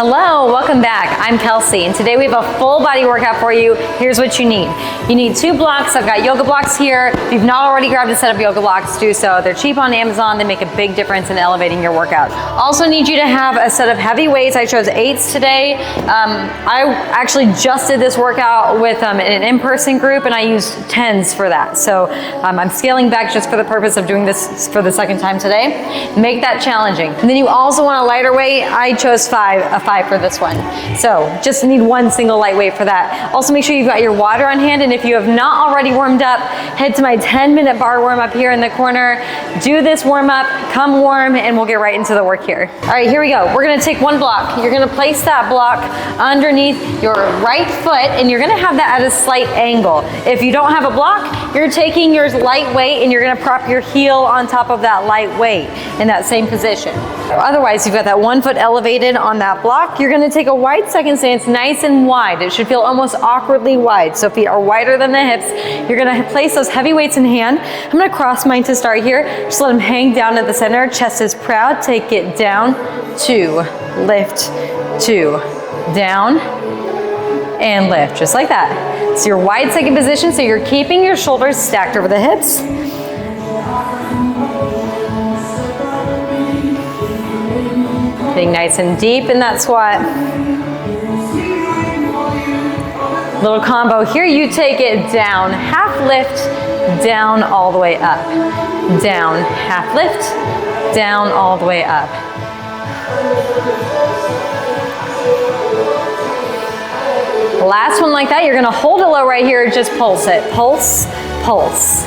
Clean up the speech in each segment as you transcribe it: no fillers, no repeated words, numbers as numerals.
Hello, welcome back. I'm Kelsie, and today we have a full body workout for you. Here's what you need. You need 2 blocks. I've got yoga blocks here. If you've not already grabbed a set of yoga blocks, do so. They're cheap on Amazon. They make a big difference in elevating your workout. Also need you to have a set of heavy weights. I chose 8s today. I actually just did this workout with an in-person group, and I used 10s for that. So I'm scaling back just for the purpose of doing this for the second time today. Make that challenging. And then you also want a lighter weight. I chose 5 for this one. So just need 1 single light weight for that. Also make sure you've got your water on hand, and if you have not already warmed up, head to my 10-minute bar warm up here in the corner. Do this warm up, come warm, and we'll get right into the work here. All right, here we go. We're gonna take 1 block. You're gonna place that block underneath your right foot, and you're gonna have that at a slight angle. If you don't have a block, you're taking your light weight and you're gonna prop your heel on top of that light weight in that same position. Otherwise, you've got that 1 foot elevated on that block. You're gonna take a wide second stance, nice and wide. It should feel almost awkwardly wide. So feet are wider than the hips. You're gonna place those heavy weights in hand. I'm gonna cross mine to start here. Just let them hang down at the center. Chest is proud. Take it down, 2, lift, 2, down, and lift, just like that. So your wide second position, so you're keeping your shoulders stacked over the hips. Getting nice and deep in that squat. Little combo here, you take it down, half lift, down all the way up. Down, half lift, down all the way up. Last one like that, you're gonna hold it low right here, just pulse it. Pulse, pulse.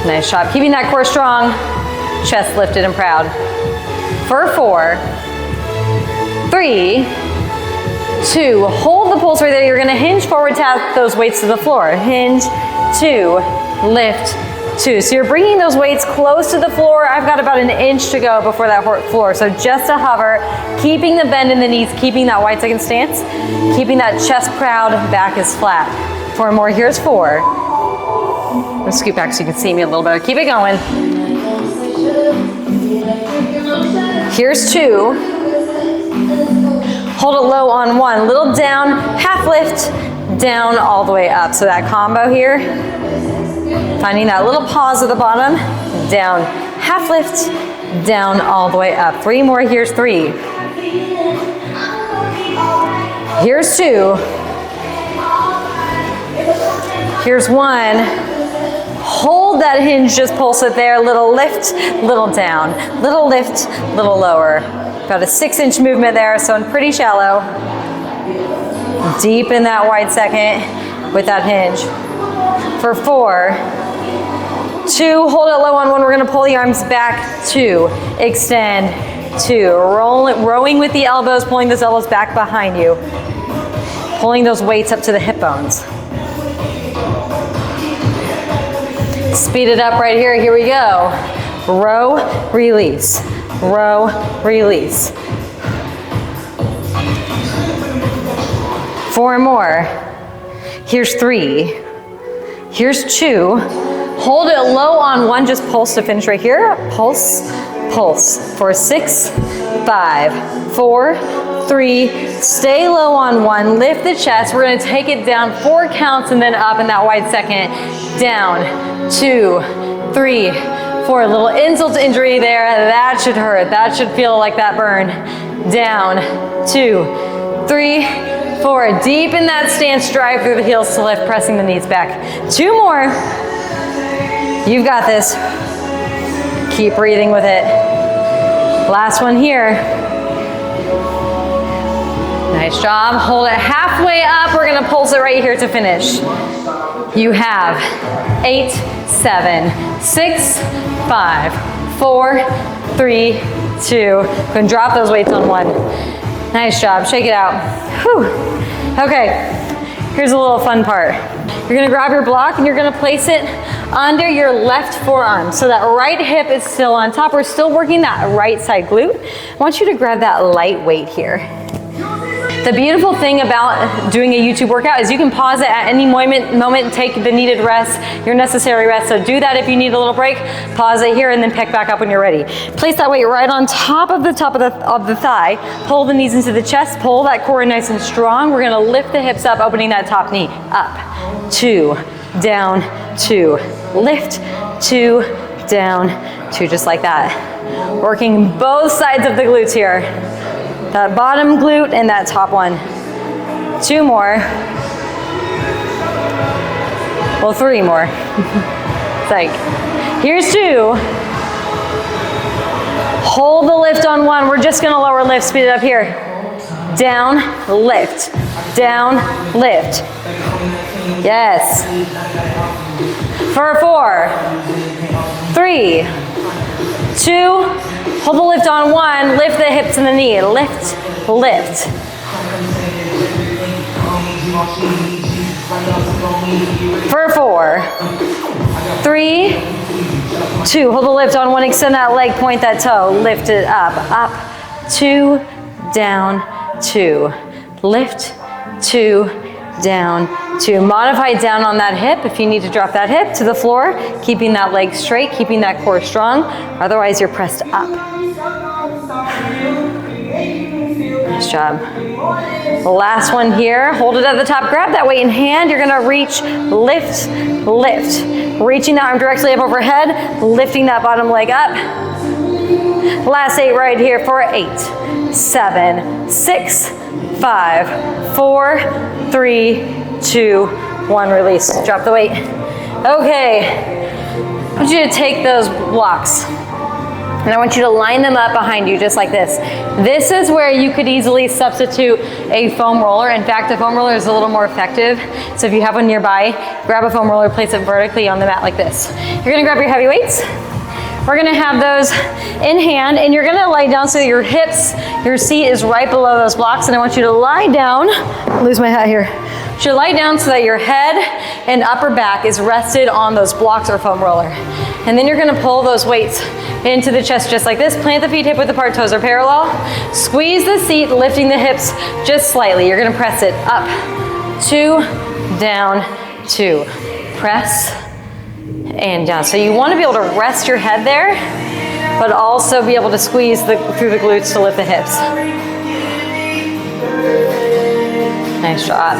Nice job, keeping that core strong, chest lifted and proud. For 4, 3, 2, hold the pulse right there. You're gonna hinge forward, tap those weights to the floor. Hinge, 2, lift, 2. So you're bringing those weights close to the floor. I've got about 1 inch to go before that floor. So just to hover, keeping the bend in the knees, keeping that wide second stance, keeping that chest proud, back is flat. 4 more, here's 4. Let's scoot back so you can see me a little better. Keep it going. Here's 2. Hold it low on 1. Little down, half lift, down all the way up. So that combo here, finding that little pause at the bottom, down, half lift, down all the way up. 3 more, here's 3. Here's 2. Here's 1. Hold that hinge, just pulse it there. Little lift, little down. Little lift, little lower. Got a 6-inch movement there, so pretty shallow. Deep in that wide second with that hinge. For 4, 2, hold it low on 1. We're gonna pull the arms back, 2, extend, 2. Rowing with the elbows, pulling those elbows back behind you. Pulling those weights up to the hip bones. Speed it up right here, here we go. Row, release, row, release. 4 more. Here's 3. Here's 2. Hold it low on 1, just pulse to finish right here. Pulse, pulse. For 6, 5, 4, 3, stay low on 1, lift the chest. We're gonna take it down 4 counts and then up in that wide second. Down, 2, 3, 4. A little insult to injury there. That should hurt. That should feel like that burn. Down, 2, 3, 4. Deep in that stance, drive through the heels to lift, pressing the knees back. 2 more. You've got this. Keep breathing with it. Last one here. Nice job. Hold it halfway up. We're gonna pulse it right here to finish. You have 8, 7, 6, 5, 4, 3, 2. Go ahead and drop those weights on 1. Nice job. Shake it out. Whew. Okay, here's a little fun part. You're gonna grab your block and you're gonna place it under your left forearm. So that right hip is still on top. We're still working that right side glute. I want you to grab that light weight here. The beautiful thing about doing a YouTube workout is you can pause it at any moment, take the needed rest, your necessary rest. So do that if you need a little break, pause it here and then pick back up when you're ready. Place that weight right on top of the thigh, pull the knees into the chest, pull that core nice and strong. We're gonna lift the hips up, opening that top knee. Up, 2, down, 2, lift, 2, down, 2, just like that. Working both sides of the glutes here. That bottom glute and that top one. 2 more. Well, 3 more. It's like, here's 2. Hold the lift on 1. We're just gonna lower lift, speed it up here. Down, lift, down, lift. Yes. For 4, 3, 2, hold the lift on 1, lift the hips and the knee, lift, lift. For 4, 3, 2, hold the lift on 1, extend that leg, point that toe, lift it up, 2, down, 2, lift, 2, down, 2. Modify down on that hip if you need to drop that hip to the floor, keeping that leg straight, keeping that core strong. Otherwise, you're pressed up. Nice job. The last one here, hold it at the top, grab that weight in hand. You're gonna reach, lift, lift. Reaching that arm directly up overhead, lifting that bottom leg up. Last 8 right here for 8, 7, 6, 5, 4, 3, 2, 1, release. Drop the weight. Okay, I want you to take those blocks and I want you to line them up behind you just like this. This is where you could easily substitute a foam roller. In fact, a foam roller is a little more effective. So if you have one nearby, grab a foam roller, place it vertically on the mat like this. You're gonna grab your heavy weights. We're gonna have those in hand and you're gonna lie down so your hips, your seat is right below those blocks, and I want you to lie down, lose my hat here. You should lie down so that your head and upper back is rested on those blocks or foam roller. And then you're gonna pull those weights into the chest just like this. Plant the feet hip width apart, toes are parallel. Squeeze the seat, lifting the hips just slightly. You're gonna press it up, 2, down, 2. Press and down. So you wanna be able to rest your head there, but also be able to squeeze through the glutes to lift the hips. Nice job.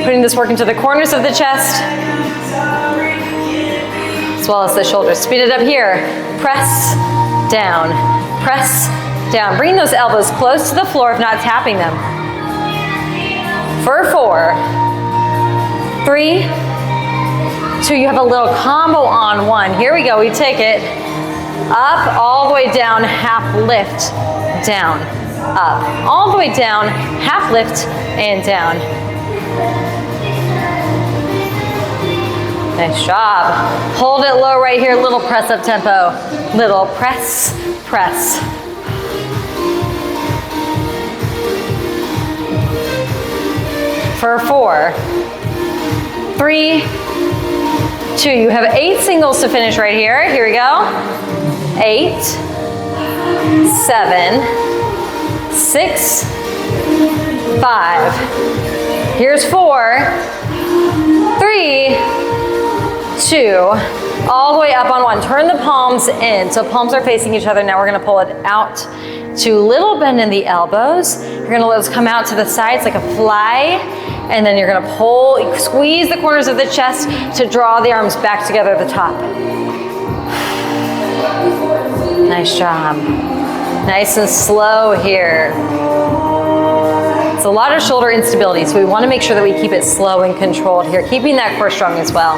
Putting this work into the corners of the chest, as well as the shoulders. Speed it up here. Press down, press down. Bring those elbows close to the floor, if not tapping them. For 4, 3, 2, you have a little combo on 1. Here we go, we take it up, all the way down, half lift, down, up. All the way down, half lift, and down. Nice job. Hold it low right here, little press up tempo. Little press, press. For 4, 3, 2. You have 8 singles to finish right here. Here we go. 8, 7, 6, 5. Here's 4, 3, 2. All the way up on 1. Turn the palms in. So palms are facing each other. Now we're going to pull it out to little bend in the elbows. You're going to let those come out to the sides like a fly. And then you're going to pull, squeeze the corners of the chest to draw the arms back together at the top. Nice job. Nice and slow here. It's a lot of shoulder instability, so we want to make sure that we keep it slow and controlled here, keeping that core strong as well.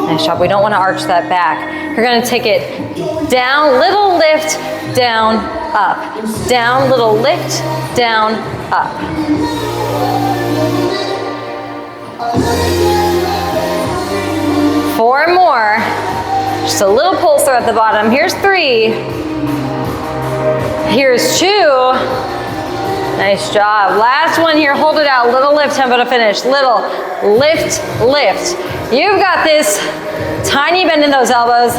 Nice job. We don't want to arch that back. You're going to take it down, little lift, down, up. Down, little lift, down, up. Four more. Just a little pulse there at the bottom. Here's 3. Here's 2. Nice job. Last one here. Hold it out. Little lift tempo to finish. Little lift, lift. You've got this. Tiny bend in those elbows.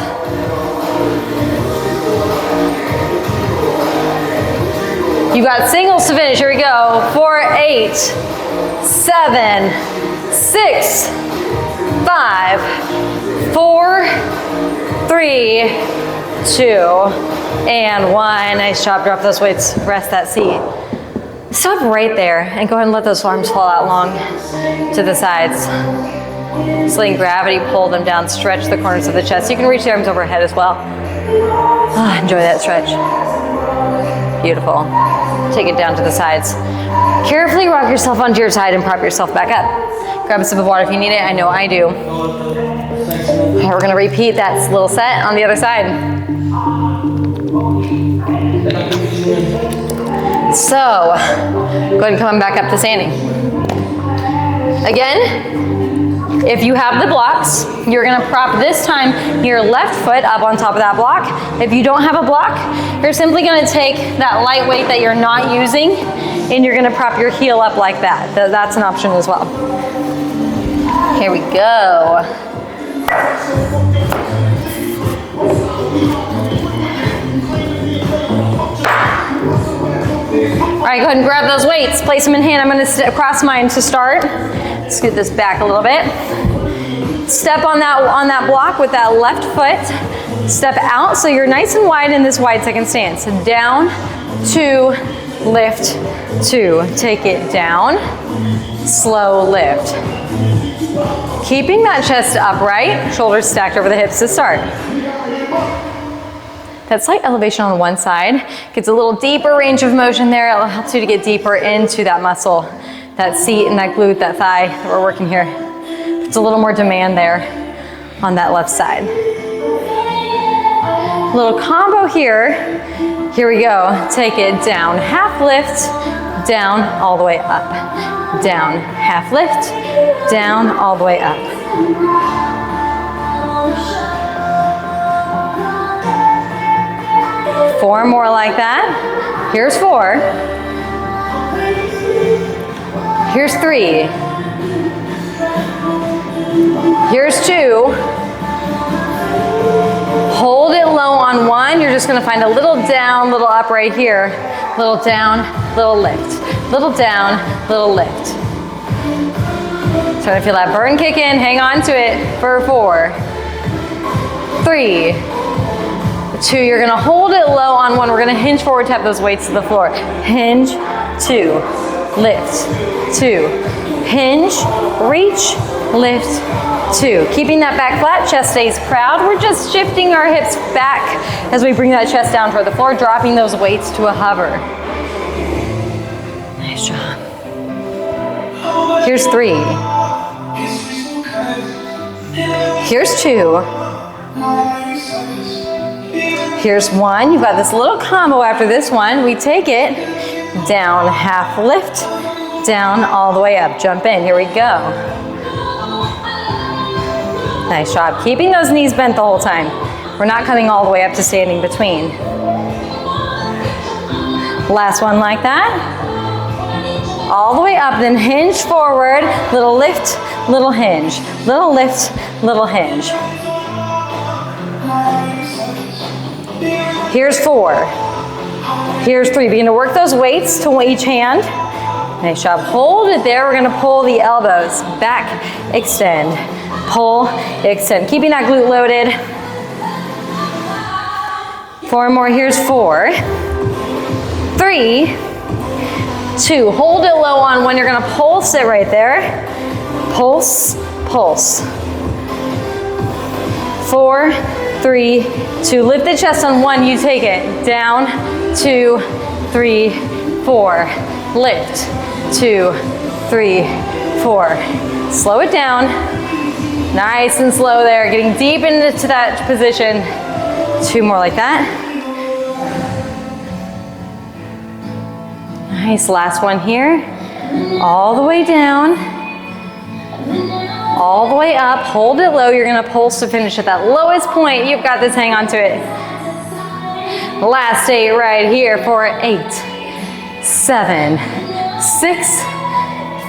You got singles to finish. Here we go. 4, 8, 7, 6, 5, 4, 3, 2, and 1. Nice job. Drop those weights. Rest that seat. Stop right there and go ahead and let those arms fall out long to the sides. Just letting gravity pull them down. Stretch the corners of the chest. You can reach the arms overhead as well. Enjoy that stretch. Beautiful. Take it down to the sides. Carefully rock yourself onto your side and prop yourself back up. Grab a sip of water if you need it. I know I do. Okay, we're gonna repeat that little set on the other side. So, go ahead and come back up to standing. Again, if you have the blocks, you're gonna prop this time your left foot up on top of that block. If you don't have a block, you're simply gonna take that light weight that you're not using and you're gonna prop your heel up like that. That's an option as well. Here we go. All right, go ahead and grab those weights. Place them in hand. I'm gonna cross mine to start. Scoot this back a little bit. Step on that block with that left foot. Step out so you're nice and wide in this wide second stance. Down, 2, lift, 2. Take it down, slow lift. Keeping that chest upright, shoulders stacked over the hips to start. That slight elevation on one side gets a little deeper range of motion there. It helps you to get deeper into that muscle, that seat and that glute, that thigh that we're working here. It's a little more demand there on that left side. Little combo here. Here we go. Take it down, half lift, down, all the way up. Down, half lift, down, all the way up. Four more like that. Here's 4. Here's 3. Here's 2. Hold it low on 1. You're just gonna find a little down, little up right here. Little down, little lift. Little down, little lift. Try to feel that burn kick in. Hang on to it for 4, 3, 2. You're gonna hold it low on 1. We're gonna hinge forward, tap those weights to the floor. Hinge, 2, lift, 2. Hinge, reach, lift, 2. Keeping that back flat, chest stays proud. We're just shifting our hips back as we bring that chest down toward the floor, dropping those weights to a hover. Nice job. Here's 3. Here's 2. Here's 1. You've got this little combo after this one. We take it down, half lift, down, all the way up. Jump in. Here we go. Nice job. Keeping those knees bent the whole time. We're not coming all the way up to standing between. Last one like that. All the way up, then hinge forward. Little lift, little hinge. Little lift, little hinge. Here's 4. Here's 3. Begin to work those weights to each hand. Nice job. Hold it there. We're going to pull the elbows back, extend, pull, extend. Keeping that glute loaded. 4 more. Here's 4, 3, 2. Hold it low on 1. You're going to pulse it right there. Pulse, pulse. 4, 3, 2. Lift the chest on 1. You take it down. 2, 3, 4. Lift. 2, 3, 4. Slow it down. Nice and slow there. Getting deep into that position. 2 more like that. Nice. Last one here. All the way down. All the way up. Hold it low. You're going to pulse to finish at that lowest point. You've got this. Hang on to it. Last 8 right here for 8, 7, 6,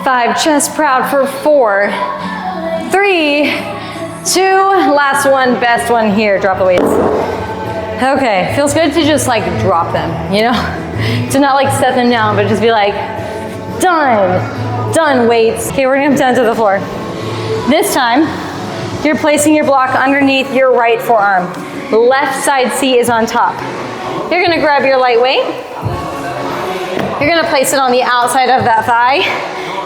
5. Chest proud for 4, 3, 2. Last one. Best one here. Drop the weights. Okay. Feels good to just like drop them, you know? To not like set them down, but just be like, done, done weights. Okay, we're gonna come down to the floor. This time, you're placing your block underneath your right forearm. Left side seat is on top. You're gonna grab your light weight. You're gonna place it on the outside of that thigh.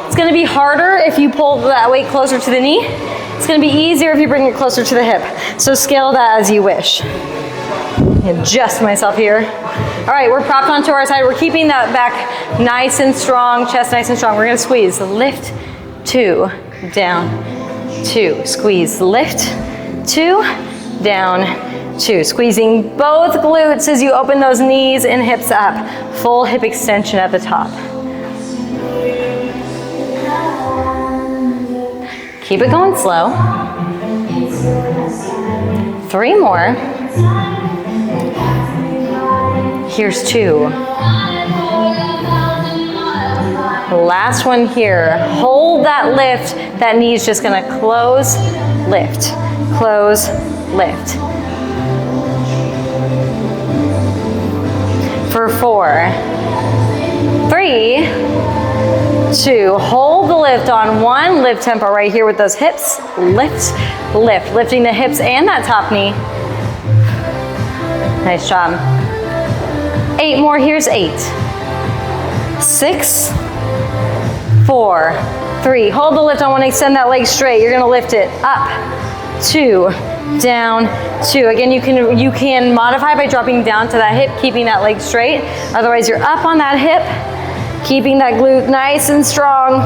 It's gonna be harder if you pull that weight closer to the knee. It's gonna be easier if you bring it closer to the hip. So scale that as you wish. Adjust myself here. All right, we're propped onto our side. We're keeping that back nice and strong, chest nice and strong. We're gonna squeeze, lift, 2, down, 2. Squeeze, lift, 2, down, 2. Squeezing both glutes as you open those knees and hips up. Full hip extension at the top. Keep it going slow. 3 more. Here's 2. Last one here. Hold that lift. That knee's just gonna close, lift, close, lift. For 4, 3, 2. Hold the lift on 1. Lift tempo right here with those hips. Lift, lift. Lifting the hips and that top knee. Nice job. 8 more. Here's 8. 6, 4, 3. Hold the lift on 1. Extend that leg straight. You're gonna lift it up, 2, down, 2. Again, you can modify by dropping down to that hip, keeping that leg straight. Otherwise, you're up on that hip, keeping that glute nice and strong.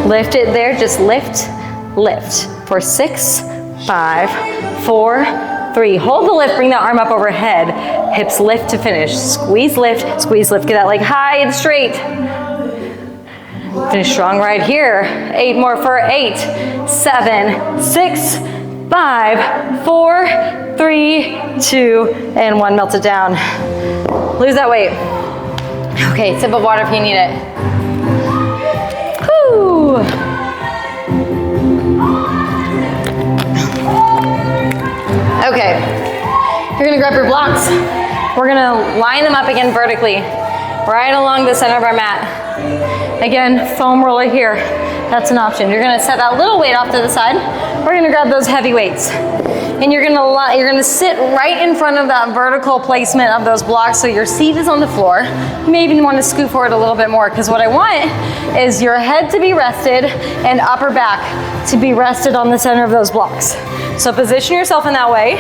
Lift it there. Just lift, lift. For 6, 5, 4, 3. Hold the lift. Bring that arm up overhead. Hips lift to finish. Squeeze, lift, squeeze, lift. Get that leg high and straight. Finish strong right here. 8 more for 8, 7, 6, 5, 4, 3, 2, and 1. Melt it down. Lose that weight. Okay, sip of water if you need it. Whew. Okay, you're gonna grab your blocks. We're gonna line them up again vertically, right along the center of our mat. Again, foam roller here, that's an option. You're gonna set that little weight off to the side. We're gonna grab those heavy weights. And you're gonna sit right in front of that vertical placement of those blocks so your seat is on the floor. You may even want to scoot forward a little bit more because what I want is your head to be rested and upper back to be rested on the center of those blocks. So position yourself in that way.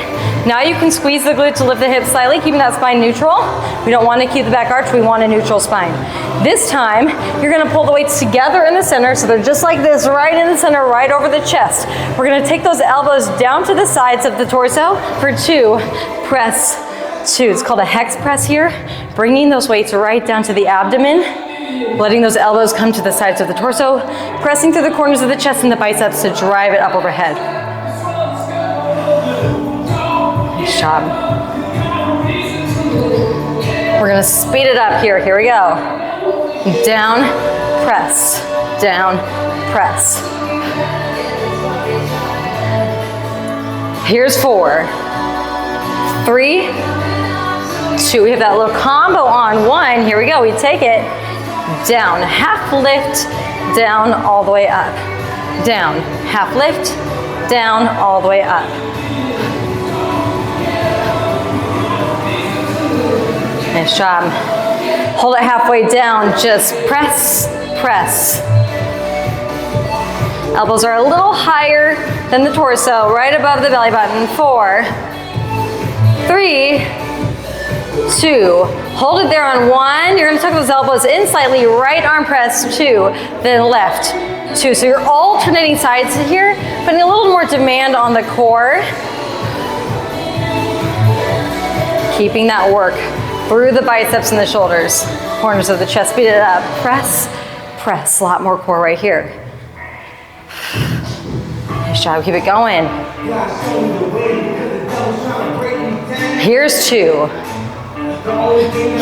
Now you can squeeze the glute to lift the hips slightly, keeping that spine neutral. We don't want to keep the back arch, we want a neutral spine. This time, you're gonna pull the weights together in the center, so they're just like this, right in the center, right over the chest. We're gonna take those elbows down to the sides of the torso for 2, press 2. It's called a hex press here. Bringing those weights right down to the abdomen, letting those elbows come to the sides of the torso, pressing through the corners of the chest and the biceps to drive it up overhead. Nice job. We're gonna speed it up here. Here we go. Down, press, down, press. Here's 4, 3, 2. We have that little combo on 1. Here we go. We take it down, half lift, down, all the way up. Down, half lift, down, all the way up. Nice job. Hold it halfway down, just press, press. Elbows are a little higher than the torso, right above the belly button. 4, 3, 2. Hold it there on 1. You're gonna tuck those elbows in slightly, right arm press, 2, then left, 2. So you're alternating sides here, putting a little more demand on the core. Keeping that work through the biceps and the shoulders, corners of the chest. Speed it up. Press, press. A lot more core right here. Nice job. Keep it going. Here's 2.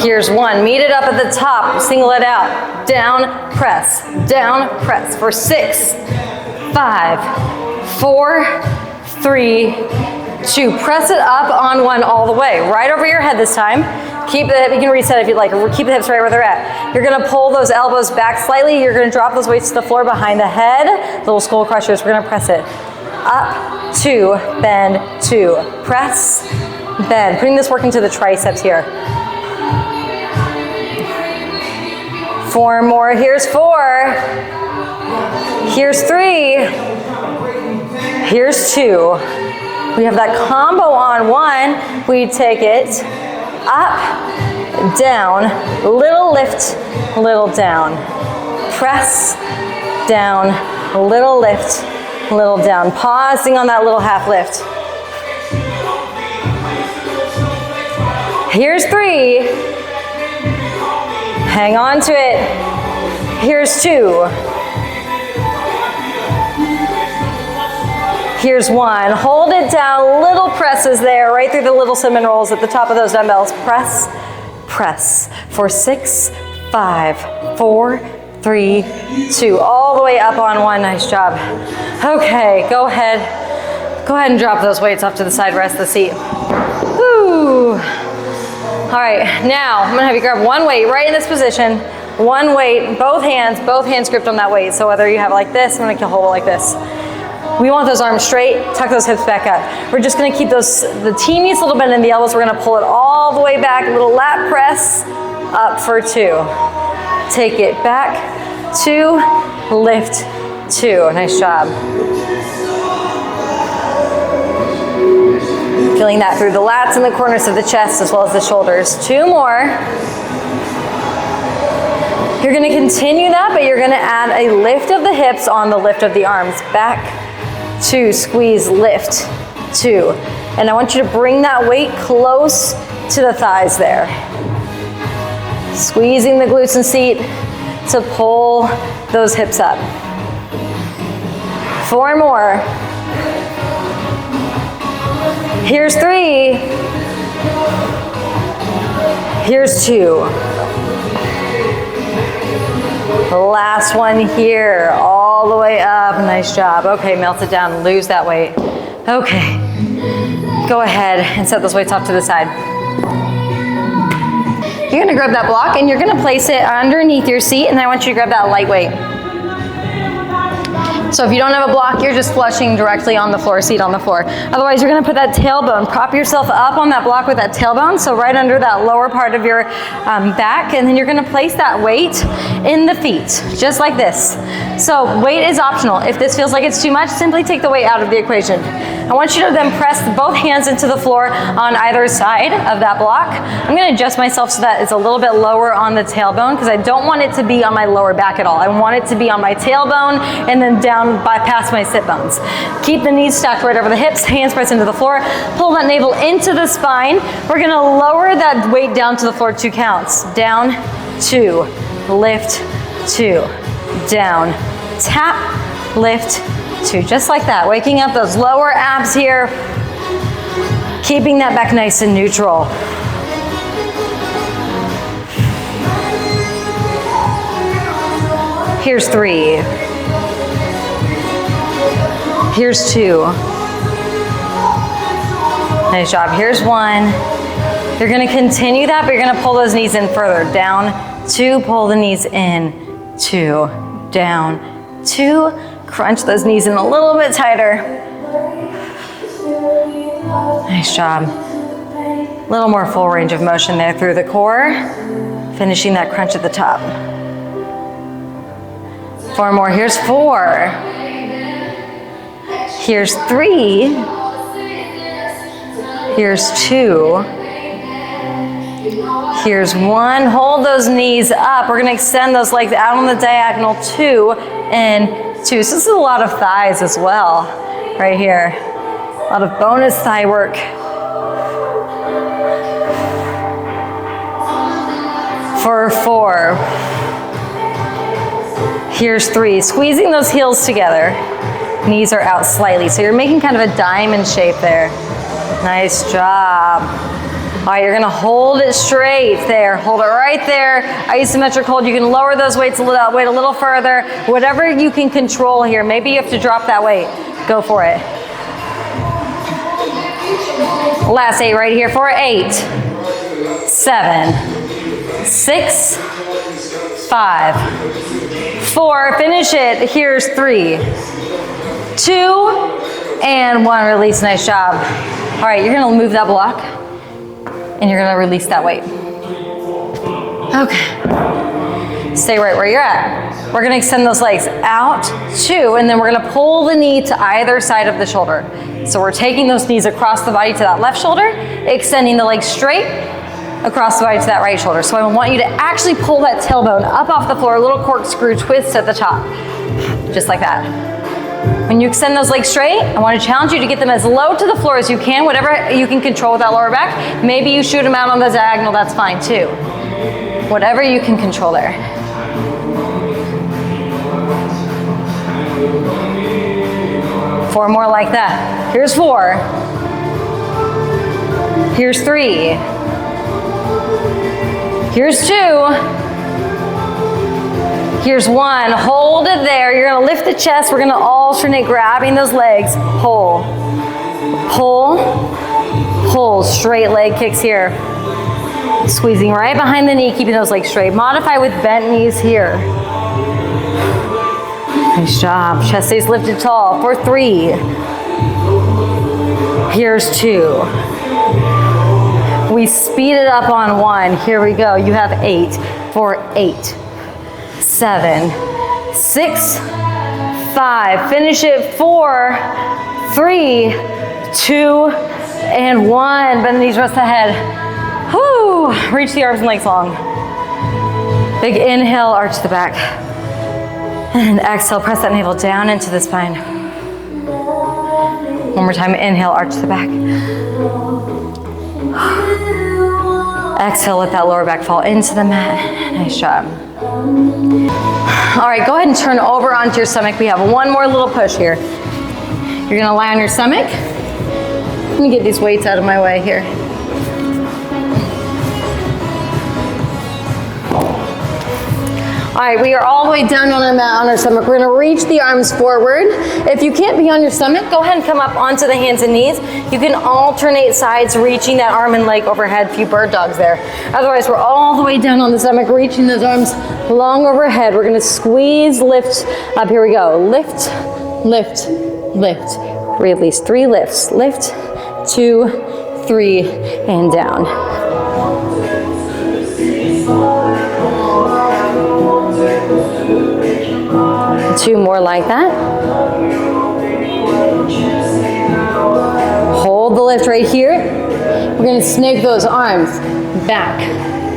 Here's 1. Meet it up at the top. Single it out. Down, press. Down, press. For 6, 5, 4, 3, 2. Press it up on 1 all the way. Right over your head this time. Keep the hip, you can reset if you'd like. Keep the hips right where they're at. You're gonna pull those elbows back slightly. You're gonna drop those weights to the floor behind the head. Little skull crushers, we're gonna press it. Up, 2, bend, 2. Press, bend. Putting this work into the triceps here. 4 more, here's 4. Here's 3. Here's 2. We have that combo on 1. We take it up, down, little lift, little down. Press, down, little lift, little down. Pausing on that little half lift. Here's 3. Hang on to it. Here's 2. Here's 1. Hold it down. Little presses there, right through the little cinnamon rolls at the top of those dumbbells. Press, press. For 6, 5, 4, 3, 2. All the way up on 1. Nice job. Okay, go ahead. Go ahead and drop those weights off to the side, rest the seat. Woo. All right, now I'm gonna have you grab 1 weight right in this position. 1 weight, both hands gripped on that weight. So whether you have it like this, I'm gonna hold it like this. We want those arms straight, tuck those hips back up. We're just gonna keep the teeniest little bend in the elbows. We're gonna pull it all the way back, little lat press, up for 2. Take it back, 2, lift, 2. Nice job. Feeling that through the lats and the corners of the chest as well as the shoulders. 2 more. You're gonna continue that, but you're gonna add a lift of the hips on the lift of the arms. Back, 2, squeeze, lift, 2. And I want you to bring that weight close to the thighs there. Squeezing the glutes and seat to pull those hips up. 4 more. Here's 3. Here's 2. The last one here, all the way up. Nice job. Okay, melt it down, lose that weight. Okay, go ahead and set those weights off to the side. You're gonna grab that block and you're gonna place it underneath your seat, and I want you to grab that light weight. So if you don't have a block, you're just flushing directly on the floor, seat on the floor. Otherwise, you're gonna put that tailbone, prop yourself up on that block with that tailbone, so right under that lower part of your back, and then you're gonna place that weight in the feet, just like this. So weight is optional. If this feels like it's too much, simply take the weight out of the equation. I want you to then press both hands into the floor on either side of that block. I'm gonna adjust myself so that it's a little bit lower on the tailbone, because I don't want it to be on my lower back at all. I want it to be on my tailbone and then down bypass my sit bones. Keep the knees stacked right over the hips, hands pressed into the floor, pull that navel into the spine. We're gonna lower that weight down to the floor 2 counts. Down, 2, lift, 2, down, tap, lift, 2, just like that. Waking up those lower abs here, keeping that back nice and neutral. Here's 3. Here's 2. Nice job. Here's 1. You're gonna continue that, but you're gonna pull those knees in further. Down, 2, pull the knees in, 2, down, 2, crunch those knees in a little bit tighter. Nice job. A little more full range of motion there through the core, finishing that crunch at the top. 4 more. Here's 4. Here's 3. Here's 2. Here's 1. Hold those knees up. We're gonna extend those legs out on the diagonal, 2 and 2. So this is a lot of thighs as well, right here. A lot of bonus thigh work. For 4. Here's 3. Squeezing those heels together. Knees are out slightly, so you're making kind of a diamond shape there. Nice job. All right, you're gonna hold it straight there. Hold it right there. Isometric hold. You can lower those weights a little further. Whatever you can control here. Maybe you have to drop that weight. Go for it. Last 8 right here for 8, 7, 6, 5, 4. Finish it. Here's 3, 2, and 1. Release. Nice job. All right, you're gonna move that block and you're gonna release that weight. Okay. Stay right where you're at. We're gonna extend those legs out, 2, and then we're gonna pull the knee to either side of the shoulder. So we're taking those knees across the body to that left shoulder, extending the legs straight across the body to that right shoulder. So I want you to actually pull that tailbone up off the floor, a little corkscrew twist at the top, just like that. When you extend those legs straight, I want to challenge you to get them as low to the floor as you can, whatever you can control with that lower back. Maybe you shoot them out on the diagonal, that's fine too. Whatever you can control there. Four more like that. Here's 4. Here's 3. Here's 2. Here's 1. Hold it there. You're gonna lift the chest. We're gonna alternate grabbing those legs. Pull, pull, pull. Straight leg kicks here. Squeezing right behind the knee, keeping those legs straight. Modify with bent knees here. Nice job. Chest stays lifted tall for 3. Here's 2. We speed it up on 1. Here we go. You have 8 for 8, 7, 6, 5. Finish it. 4, 3, 2, and 1. Bend the knees, rest the head. Whoo! Reach the arms and legs long. Big inhale, arch the back. And exhale, press that navel down into the spine. One more time, inhale, arch the back. Exhale, let that lower back fall into the mat. Nice job. All right, go ahead and turn over onto your stomach. We have one more little push here. You're gonna lie on your stomach. Let me get these weights out of my way here. All right, we are all the way down on our mat on our stomach. We're gonna reach the arms forward. If you can't be on your stomach, go ahead and come up onto the hands and knees. You can alternate sides, reaching that arm and leg overhead. Few bird dogs there. Otherwise, we're all the way down on the stomach, reaching those arms long overhead. We're gonna squeeze, lift up. Here we go. Lift, lift, lift. Release. 3 lifts. Lift, 2, 3, and down. 2 more like that. Hold the lift right here. We're gonna snake those arms back.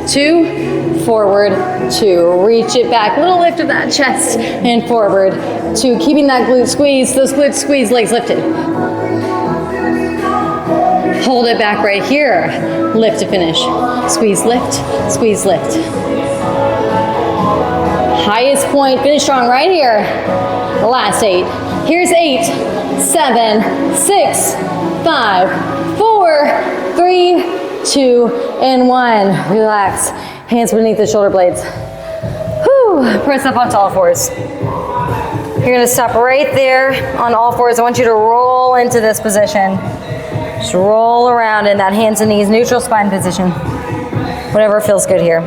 2, forward, 2. Reach it back. Little lift of that chest and forward. 2. Keeping that glute squeeze. Those glutes squeeze, legs lifted. Hold it back right here. Lift to finish. Squeeze, lift, squeeze, lift. Highest point, finish strong right here. The last 8. Here's 8, 7, 6, 5, 4, 3, 2, and 1. Relax. Hands beneath the shoulder blades. Whew. Press up onto all fours. You're gonna stop right there on all fours. I want you to roll into this position. Just roll around in that hands and knees, neutral spine position. Whatever feels good here.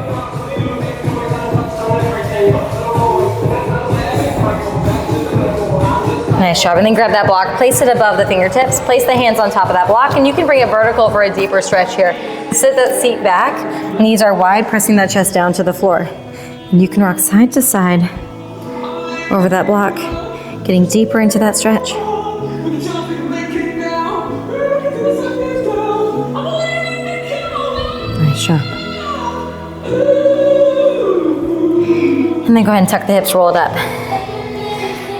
Nice job. And then grab that block, place it above the fingertips, place the hands on top of that block, and you can bring it vertical for a deeper stretch here. Sit that seat back, knees are wide, pressing that chest down to the floor. And you can rock side to side over that block, getting deeper into that stretch. Nice job. And then go ahead and tuck the hips, roll it up.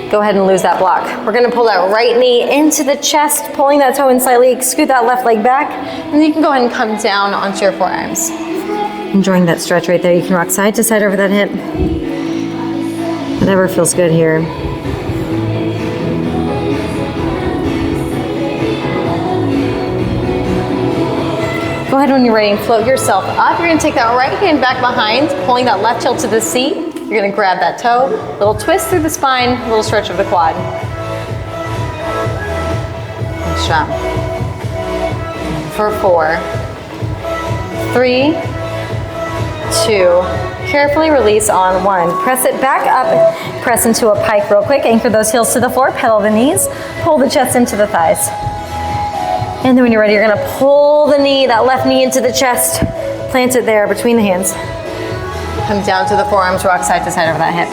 Go ahead and lose that block. We're gonna pull that right knee into the chest, pulling that toe in slightly, scoot that left leg back, and you can go ahead and come down onto your forearms. Enjoying that stretch right there. You can rock side to side over that hip. Whatever feels good here. Go ahead when you're ready and float yourself up. You're gonna take that right hand back behind, pulling that left heel to the seat. You're gonna grab that toe, little twist through the spine, little stretch of the quad. Nice job. for 4, 3, 2, carefully release on 1. Press it back up, press into a pike real quick, anchor those heels to the floor, pedal the knees, pull the chest into the thighs. And then when you're ready, you're gonna pull the knee, that left knee into the chest, plant it there between the hands. Come down to the forearms, rock side to side over that hip.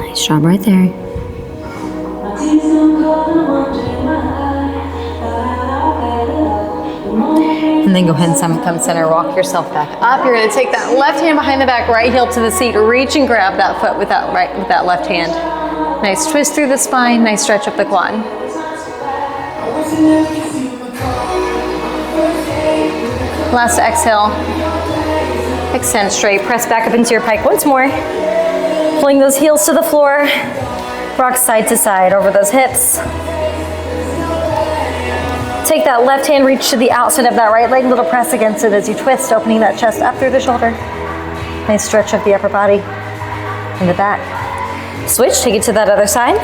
Nice job right there. And then go ahead and come center, walk yourself back up. You're gonna take that left hand behind the back, right heel to the seat, reach and grab that foot with that left hand. Nice twist through the spine, nice stretch up the quad. Last exhale, extend straight, press back up into your pike once more. Pulling those heels to the floor, rock side to side over those hips. Take that left hand, reach to the outside of that right leg, little press against it as you twist, opening that chest up through the shoulder. Nice stretch of the upper body and the back. Switch, take it to that other side.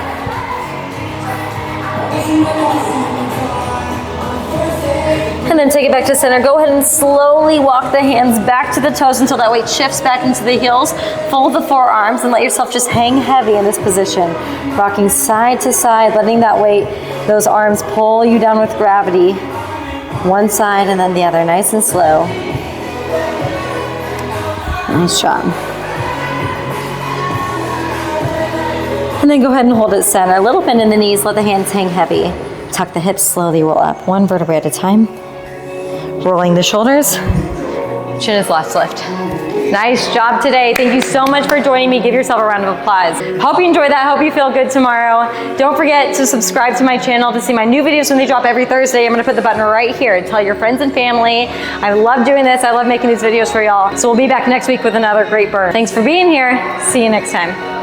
And then take it back to center. Go ahead and slowly walk the hands back to the toes until that weight shifts back into the heels. Fold the forearms and let yourself just hang heavy in this position. Rocking side to side, letting that weight, those arms pull you down with gravity. One side and then the other, nice and slow. Nice job. And then go ahead and hold it center. A little bend in the knees, let the hands hang heavy. Tuck the hips, slowly roll up, one vertebrae at a time. Rolling the shoulders, chin is last lift. Nice job today. Thank you so much for joining me. Give yourself a round of applause. Hope you enjoyed that. Hope you feel good tomorrow. Don't forget to subscribe to my channel to see my new videos when they drop every Thursday. I'm gonna put the button right here. Tell your friends and family. I love doing this. I love making these videos for y'all. So we'll be back next week with another great burn. Thanks for being here. See you next time.